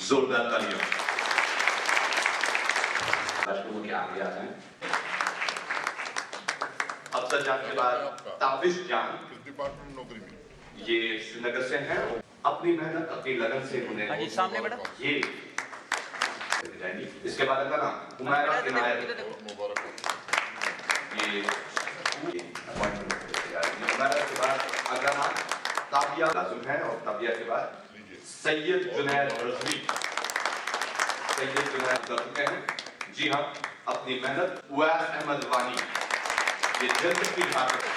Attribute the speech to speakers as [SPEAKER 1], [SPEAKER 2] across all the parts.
[SPEAKER 1] जोरदार तालियां। राष्ट्रपति के आगे आ जाएं। अफसर जान के बाद ताबिश जान
[SPEAKER 2] किस डिपार्टमेंट में नौकरी मिली?
[SPEAKER 1] ये श्रीनगर से हैं। अपनी मेहनत अपनी लगन से उन्हें
[SPEAKER 3] सामने मैडम
[SPEAKER 1] ये इसके बाद अगला नाम उमैरा इनायत।
[SPEAKER 2] मुबारक हो।
[SPEAKER 1] ये अपॉइंटमेंट उमैरा के बाद अगला नाम ताबिया लाजुम है और ताबिया के बाद सैयद जुनैद रज़वी। सैयद जुनैद कर चुके हैं। जी हाँ, अपनी मेहनत उवैस अहमद वानी ये जल्द की बात है।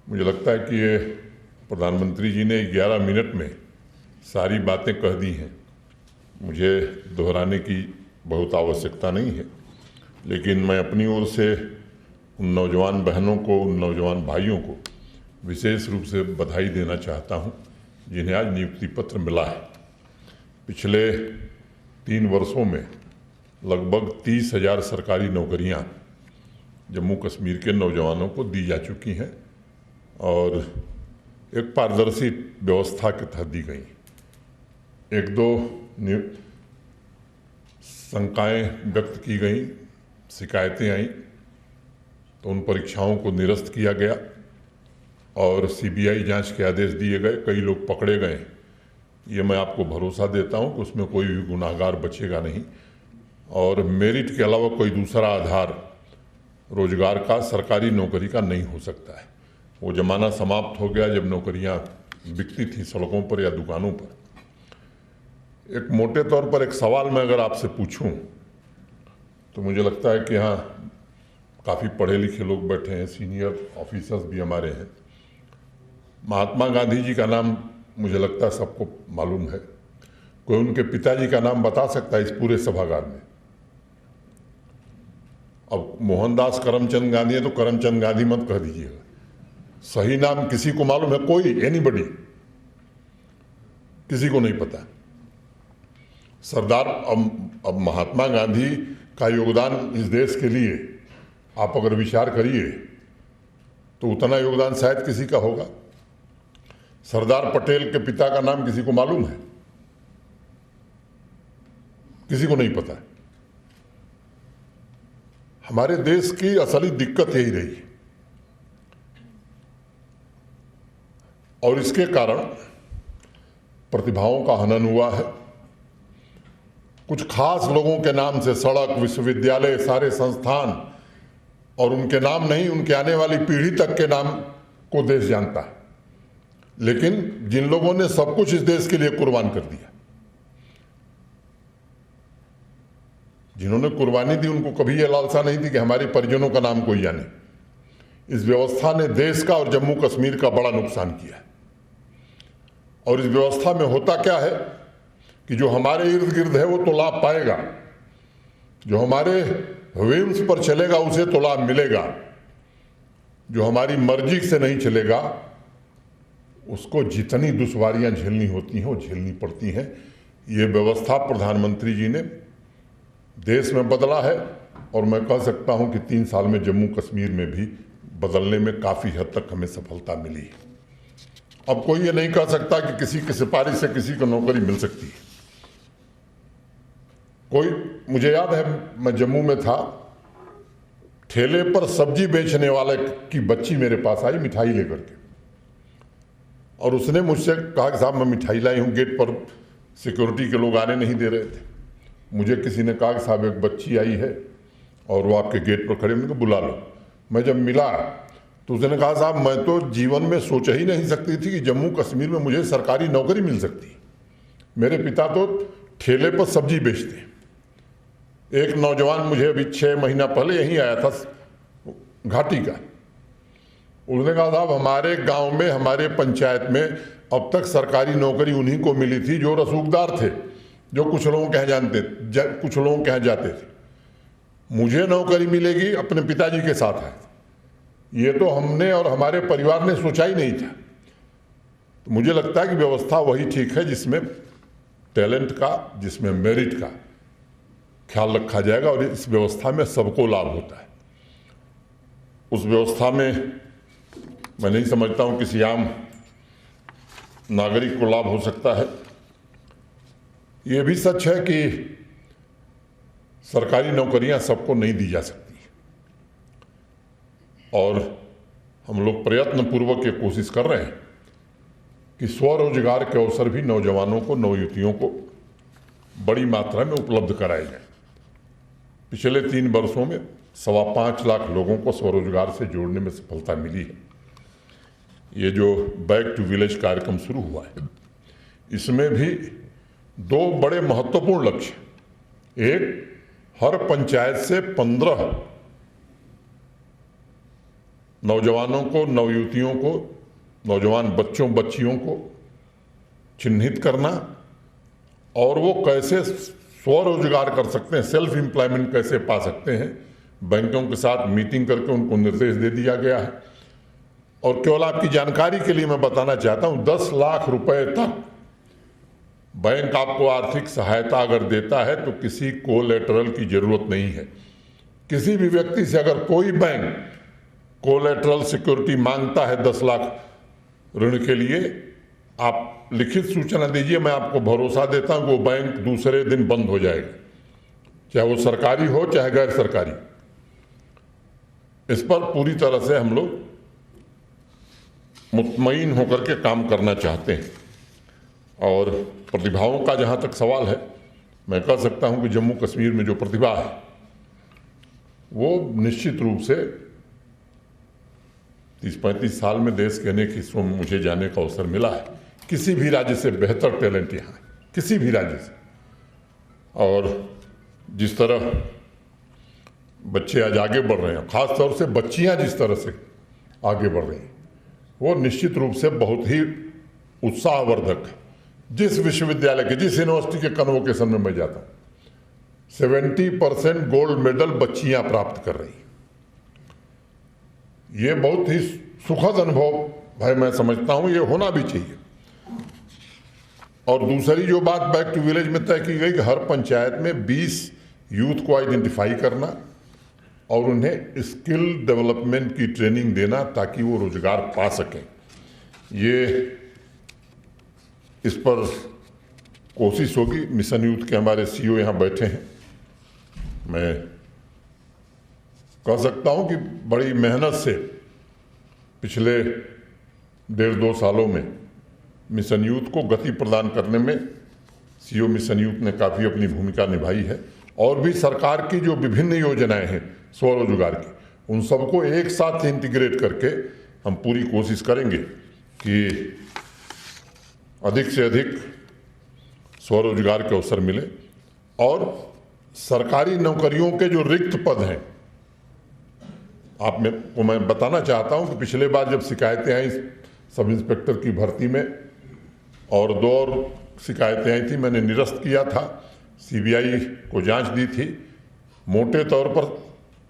[SPEAKER 2] मुझे लगता है कि ये प्रधानमंत्री जी ने 11 मिनट में सारी बातें कह दी हैं। मुझे दोहराने की बहुत आवश्यकता नहीं है, लेकिन मैं अपनी ओर से उन नौजवान बहनों को, उन नौजवान भाइयों को विशेष रूप से बधाई देना चाहता हूं जिन्हें आज नियुक्ति पत्र मिला है। पिछले 3 वर्षों में लगभग 30,000 सरकारी नौकरियां जम्मू कश्मीर के नौजवानों को दी जा चुकी हैं और एक पारदर्शी व्यवस्था के तहत दी गई। 1-2 शंकाएं व्यक्त की गई, शिकायतें आईं, तो उन परीक्षाओं को निरस्त किया गया और सीबीआई जांच के आदेश दिए गए। कई लोग पकड़े गए। ये मैं आपको भरोसा देता हूं कि उसमें कोई भी गुनाहगार बचेगा नहीं और मेरिट के अलावा कोई दूसरा आधार रोजगार का, सरकारी नौकरी का नहीं हो सकता है। वो ज़माना समाप्त हो गया जब नौकरियां बिकती थी सड़कों पर या दुकानों पर। एक मोटे तौर पर एक सवाल मैं अगर आपसे पूछूं तो मुझे लगता है कि यहाँ काफ़ी पढ़े लिखे लोग बैठे हैं, सीनियर ऑफिसर्स भी हमारे हैं। महात्मा गांधी जी का नाम मुझे लगता है सबको मालूम है। कोई उनके पिताजी का नाम बता सकता है इस पूरे सभागार में? अब मोहनदास करमचंद गांधी है तो करमचंद गांधी मत कह दीजिएगा। सही नाम किसी को मालूम है? कोई, एनीबडी? किसी को नहीं पता। सरदार अब महात्मा गांधी का योगदान इस देश के लिए आप अगर विचार करिए तो उतना योगदान शायद किसी का होगा। सरदार पटेल के पिता का नाम किसी को मालूम है? किसी को नहीं पता है। हमारे देश की असली दिक्कत यही रही है और इसके कारण प्रतिभाओं का हनन हुआ है। कुछ खास लोगों के नाम से सड़क, विश्वविद्यालय, सारे संस्थान और उनके नाम नहीं, उनके आने वाली पीढ़ी तक के नाम को देश जानता है। लेकिन जिन लोगों ने सब कुछ इस देश के लिए कुर्बान कर दिया, जिन्होंने कुर्बानी दी, उनको कभी यह लालसा नहीं थी कि हमारे परिजनों का नाम कोई जाने। इस व्यवस्था ने देश का और जम्मू कश्मीर का बड़ा नुकसान किया है। और इस व्यवस्था में होता क्या है कि जो हमारे इर्द गिर्द है वो तो लाभ पाएगा, जो हमारे व्हील्स पर चलेगा उसे तो लाभ मिलेगा, जो हमारी मर्जी से नहीं चलेगा उसको जितनी दुश्वारियां झेलनी होती हैं वो झेलनी पड़ती हैं। ये व्यवस्था प्रधानमंत्री जी ने देश में बदला है और मैं कह सकता हूं कि 3 साल में जम्मू कश्मीर में भी बदलने में काफ़ी हद तक हमें सफलता मिली है। अब कोई ये नहीं कह सकता कि किसी की सिफारिश से किसी को नौकरी मिल सकती है। मुझे याद है मैं जम्मू में था ठेले पर सब्जी बेचने वाले की बच्ची मेरे पास आई मिठाई लेकर के, और उसने मुझसे कहा कि साहब मैं मिठाई लाई हूँ, गेट पर सिक्योरिटी के लोग आने नहीं दे रहे थे। मुझे किसी ने कहा कि साहब एक बच्ची आई है और वो आपके गेट पर खड़े, उनको बुला लो। मैं जब मिला तो उसने कहा साहब मैं तो जीवन में सोच ही नहीं सकती थी कि जम्मू कश्मीर में मुझे सरकारी नौकरी मिल सकती है। मेरे पिता तो ठेले पर सब्जी बेचते हैं। एक नौजवान मुझे अभी 6 महीना पहले यहीं आया था घाटी का, उसने कहा साहब हमारे गांव में हमारे पंचायत में अब तक सरकारी नौकरी उन्हीं को मिली थी जो रसूखदार थे, जो कुछ लोगों के यहाँ कुछ लोगों के यहाँ जाते थे। मुझे नौकरी मिलेगी अपने पिताजी के साथ है, ये तो हमने और हमारे परिवार ने सोचा ही नहीं था। तो मुझे लगता है कि व्यवस्था वही ठीक है जिसमें टैलेंट का, जिसमें मेरिट का ख्याल रखा जाएगा, और इस व्यवस्था में सबको लाभ होता है। उस व्यवस्था में मैं नहीं समझता हूं किसी आम नागरिक को लाभ हो सकता है। ये भी सच है कि सरकारी नौकरियां सबको नहीं दी जा सकती, और हम लोग प्रयत्न पूर्वक ये कोशिश कर रहे हैं कि स्वरोजगार के अवसर भी नौजवानों को, नवयुवतियों को बड़ी मात्रा में उपलब्ध कराए जाए। पिछले 3 वर्षों में 5.25 लाख लोगों को स्वरोजगार से जोड़ने में सफलता मिली है। ये जो बैक टू विलेज कार्यक्रम शुरू हुआ है, इसमें भी 2 बड़े महत्वपूर्ण लक्ष्य, एक हर पंचायत से 15 नौजवानों को, नवयुवतियों को, नौजवान बच्चों बच्चियों को चिन्हित करना, और वो कैसे स्वरोजगार कर सकते हैं, सेल्फ एम्प्लॉयमेंट कैसे पा सकते हैं, बैंकों के साथ मीटिंग करके उनको निर्देश दे दिया गया है। और केवल आपकी जानकारी के लिए मैं बताना चाहता हूं, 10 लाख रुपए तक बैंक आपको आर्थिक सहायता अगर देता है तो किसी कोलेटरल की जरूरत नहीं है। किसी भी व्यक्ति से अगर कोई बैंक कोलेटरल सिक्योरिटी मांगता है 10 लाख ऋण के लिए, आप लिखित सूचना दीजिए, मैं आपको भरोसा देता हूं कि वो बैंक दूसरे दिन बंद हो जाएगा, चाहे वो सरकारी हो चाहे गैर सरकारी। इस पर पूरी तरह से हम लोग मुतमईन होकर के काम करना चाहते हैं। और प्रतिभाओं का जहां तक सवाल है, मैं कह सकता हूं कि जम्मू कश्मीर में जो प्रतिभा है वो निश्चित रूप से 30-35 साल में देश के अनेक हिस्सों में मुझे जाने का अवसर मिला है। किसी भी राज्य से बेहतर टैलेंट यहाँ है, किसी भी राज्य से। और जिस तरह बच्चे आज आगे बढ़ रहे हैं, खास तौर से बच्चियां जिस तरह से आगे बढ़ रही हैं, वो निश्चित रूप से बहुत ही उत्साहवर्धक है। जिस विश्वविद्यालय के, जिस यूनिवर्सिटी के कन्वोकेशन में मैं जाता हूँ, 70% गोल्ड मेडल बच्चियां प्राप्त कर रही हैं। ये बहुत ही सुखद अनुभव है, मैं समझता हूं ये होना भी चाहिए। और दूसरी जो बात बैक टू विलेज में तय की गई कि हर पंचायत में 20 यूथ को आइडेंटिफाई करना और उन्हें स्किल डेवलपमेंट की ट्रेनिंग देना ताकि वो रोजगार पा सकें, ये इस पर कोशिश होगी। मिशन यूथ के हमारे सीईओ यहाँ बैठे हैं। मैं कह सकता हूं कि बड़ी मेहनत से पिछले 1.5-2 सालों में मिशन यूथ को गति प्रदान करने में सीईओ मिशन यूथ ने काफ़ी अपनी भूमिका निभाई है। और भी सरकार की जो विभिन्न योजनाएं हैं स्वरोजगार की, उन सबको एक साथ इंटीग्रेट करके हम पूरी कोशिश करेंगे कि अधिक से अधिक स्वरोजगार के अवसर मिले। और सरकारी नौकरियों के जो रिक्त पद हैं, आप में को मैं बताना चाहता हूं कि पिछले बार जब शिकायतें आई सब इंस्पेक्टर की भर्ती में, और 2 और शिकायतें आई थी, मैंने निरस्त किया था, सीबीआई को जांच दी थी। मोटे तौर पर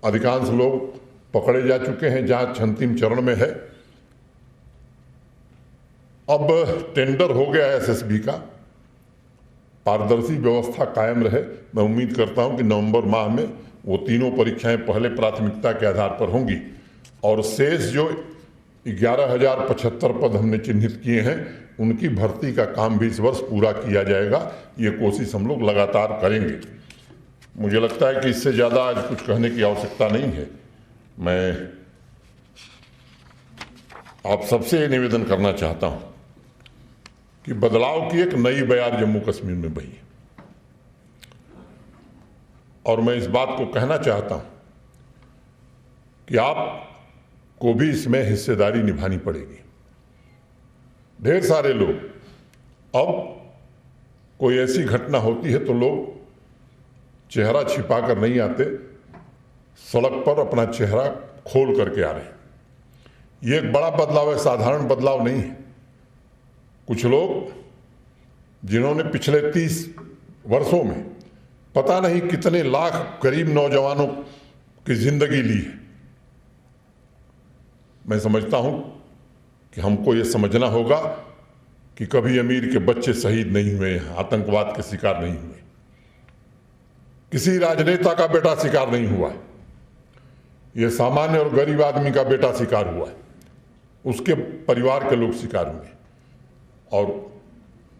[SPEAKER 2] अधिकांश लोग पकड़े जा चुके हैं, जांच अंतिम चरण में है। अब टेंडर हो गया है एसएसबी का, पारदर्शी व्यवस्था कायम रहे। मैं उम्मीद करता हूं कि नवंबर माह में वो तीनों परीक्षाएं पहले प्राथमिकता के आधार पर होंगी, और शेष जो 11,075 पद हमने चिन्हित किए हैं उनकी भर्ती का काम भी इस वर्ष पूरा किया जाएगा। ये कोशिश हम लोग लगातार करेंगे। मुझे लगता है कि इससे ज़्यादा आज कुछ कहने की आवश्यकता नहीं है। मैं आप सबसे निवेदन करना चाहता हूं कि बदलाव की एक नई बयार जम्मू कश्मीर में बही है और मैं इस बात को कहना चाहता हूं कि आपको भी इसमें हिस्सेदारी निभानी पड़ेगी। ढेर सारे लोग, अब कोई ऐसी घटना होती है तो लोग चेहरा छिपा कर नहीं आते, सड़क पर अपना चेहरा खोल करके आ रहे हैं। ये एक बड़ा बदलाव है, साधारण बदलाव नहीं है। कुछ लोग जिन्होंने पिछले 30 वर्षों में पता नहीं कितने लाख गरीब नौजवानों की जिंदगी ली है, मैं समझता हूं कि हमको ये समझना होगा कि कभी अमीर के बच्चे शहीद नहीं हुए, आतंकवाद के शिकार नहीं हुए, किसी राजनेता का बेटा शिकार नहीं हुआ है, ये सामान्य और गरीब आदमी का बेटा शिकार हुआ है, उसके परिवार के लोग शिकार हुए। और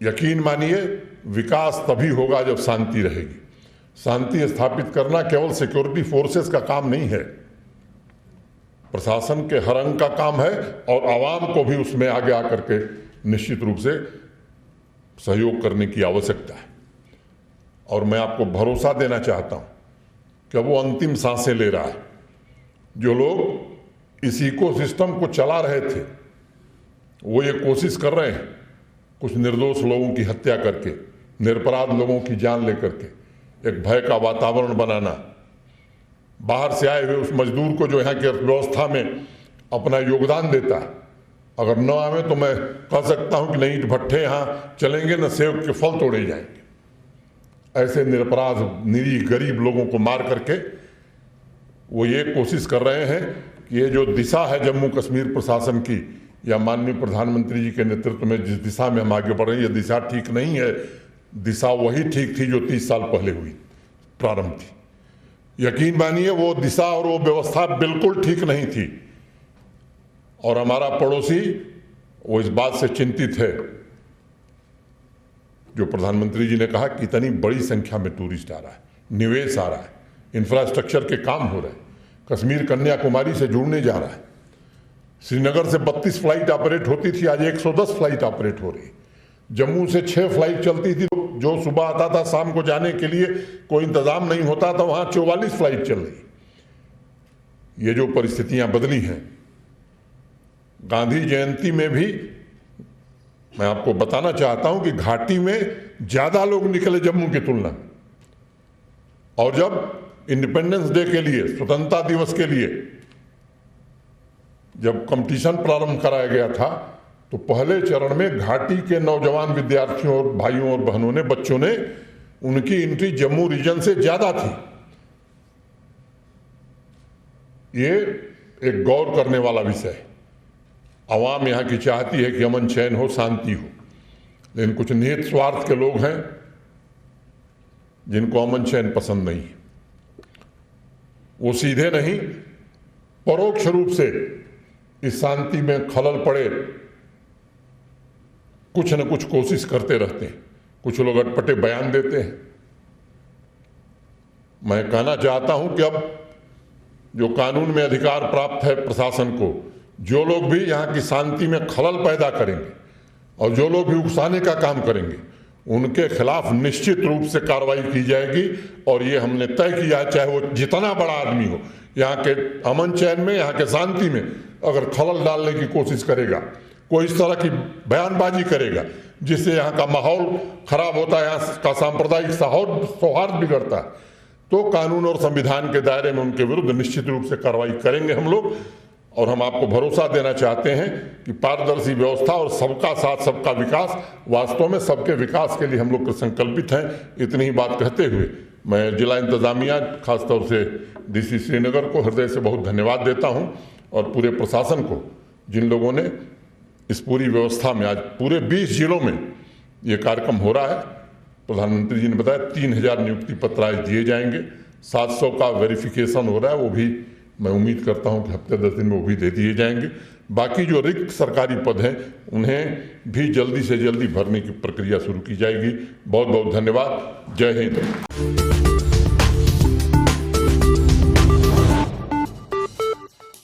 [SPEAKER 2] यकीन मानिए, विकास तभी होगा जब शांति रहेगी। शांति स्थापित करना केवल सिक्योरिटी फोर्सेस का काम नहीं है, प्रशासन के हर अंग का काम है और आवाम को भी उसमें आगे आकर के निश्चित रूप से सहयोग करने की आवश्यकता है। और मैं आपको भरोसा देना चाहता हूं कि वो अंतिम सांसें ले रहा है। जो लोग इस इकोसिस्टम को चला रहे थे, वो ये कोशिश कर रहे हैं कुछ निर्दोष लोगों की हत्या करके, निरपराध लोगों की जान लेकर के एक भय का वातावरण बनाना, बाहर से आए हुए उस मजदूर को जो यहाँ की अर्थव्यवस्था में अपना योगदान देता है, अगर न आवे तो मैं कह सकता हूं कि नहीं ईंट भट्ठे यहाँ चलेंगे, न सेब के फल तोड़े जाएंगे। ऐसे निरपराध निरीह गरीब लोगों को मार करके वो ये कोशिश कर रहे हैं कि ये जो दिशा है जम्मू कश्मीर प्रशासन की या माननीय प्रधानमंत्री जी के नेतृत्व में जिस दिशा में हम आगे बढ़ रहे हैं, ये दिशा ठीक नहीं है। दिशा वही ठीक थी जो 30 साल पहले हुई प्रारंभ थी। यकीन मानिए, वो दिशा और वो व्यवस्था बिल्कुल ठीक नहीं थी। और हमारा पड़ोसी वो इस बात से चिंतित है, जो प्रधानमंत्री जी ने कहा कि इतनी बड़ी संख्या में टूरिस्ट आ रहा है, निवेश आ रहा है, इंफ्रास्ट्रक्चर के काम हो रहे हैं, कश्मीर कन्याकुमारी से जुड़ने जा रहा है। श्रीनगर से 32 फ्लाइट ऑपरेट होती थी, आज 110 फ्लाइट ऑपरेट हो रही है। जम्मू से 6 फ्लाइट चलती थी, जो सुबह आता था शाम को जाने के लिए कोई इंतजाम नहीं होता था, वहां 44 फ्लाइट चल रही। ये जो परिस्थितियां बदली हैं, गांधी जयंती में भी मैं आपको बताना चाहता हूं कि घाटी में ज्यादा लोग निकले जम्मू की तुलना में। और जब इंडिपेंडेंस डे के लिए, स्वतंत्रता दिवस के लिए जब कंपटीशन प्रारंभ कराया गया था, तो पहले चरण में घाटी के नौजवान विद्यार्थियों और भाइयों और बहनों ने, बच्चों ने, उनकी एंट्री जम्मू रीजन से ज्यादा थी। ये एक गौर करने वाला विषय है। आवाम यहाँ की चाहती है कि अमन चैन हो, शांति हो, लेकिन कुछ निहित स्वार्थ के लोग हैं जिनको अमन चैन पसंद नहीं है। वो सीधे नहीं, परोक्ष रूप से इस शांति में खलल पड़े कुछ न कुछ कोशिश करते रहते हैं। कुछ लोग अटपटे बयान देते हैं। मैं कहना चाहता हूं कि अब जो कानून में अधिकार प्राप्त है प्रशासन को, जो लोग भी यहाँ की शांति में खलल पैदा करेंगे और जो लोग भी उकसाने का काम करेंगे, उनके खिलाफ निश्चित रूप से कार्रवाई की जाएगी। और ये हमने तय किया, चाहे वो जितना बड़ा आदमी हो, यहाँ के अमन चैन में, यहाँ के शांति में अगर खलल डालने की कोशिश करेगा, कोई इस तरह की बयानबाजी करेगा जिससे यहाँ का माहौल खराब होता है, यहाँ का सांप्रदायिक सौहार्द बिगड़ता है, तो कानून और संविधान के दायरे में उनके विरुद्ध निश्चित रूप से कार्रवाई करेंगे हम लोग। और हम आपको भरोसा देना चाहते हैं कि पारदर्शी व्यवस्था और सबका साथ सबका विकास, वास्तव में सबके विकास के लिए हम लोग संकल्पित हैं। इतनी ही बात कहते हुए मैं जिला इंतजामिया, खासतौर से डीसी श्रीनगर को हृदय से बहुत धन्यवाद देता हूं और पूरे प्रशासन को, जिन लोगों ने इस पूरी व्यवस्था में, आज पूरे 20 जिलों में ये कार्यक्रम हो रहा है। प्रधानमंत्री जी ने बताया 3000 नियुक्ति पत्र आज दिए जाएंगे, 700 का वेरिफिकेशन हो रहा है, वो भी मैं उम्मीद करता हूं कि हफ्ते 10 दिन में वो भी दे दिए जाएंगे। बाकी जो रिक्त सरकारी पद हैं उन्हें भी जल्दी से जल्दी भरने की प्रक्रिया शुरू की जाएगी। बहुत बहुत धन्यवाद। जय हिंद।